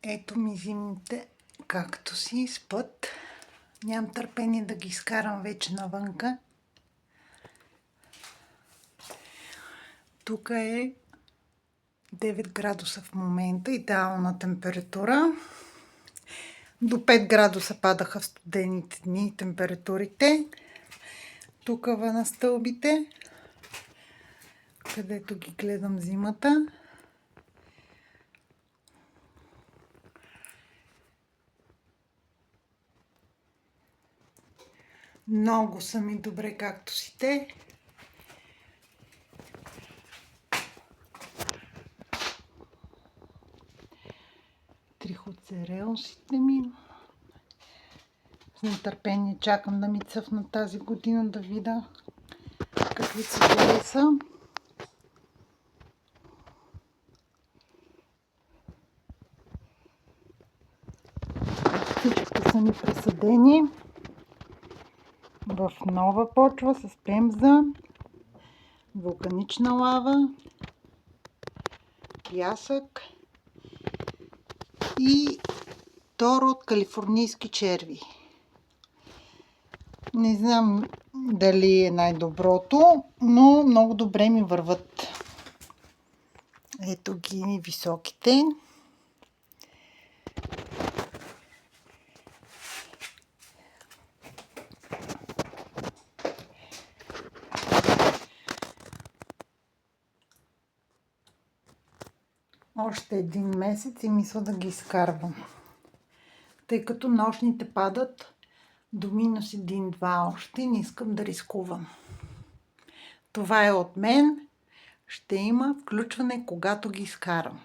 Ето ми зимните кактуси спът. Нямам търпение да ги изкарам вече навънка. Тук е 9 градуса в момента, идеална температура. До 5 градуса падаха в студените дни температурите. Тук на стълбите, където ги гледам зимата. Много са ми добре кактусите. Триходцереусите ми. С нетърпение чакам да ми цъфна тази година, да видя какви цветове са. Всички са ми пресадени в нова почва с пемза, вулканична лава, пясък и торо от калифорнийски черви. Не знам дали е най-доброто, но много добре ми върват. Ето ги високите. Още един месец и мисля да ги изкарвам. Тъй като нощните падат до минус 1-2 още, не искам да рискувам. Това е от мен. Ще има включване, когато ги изкарам.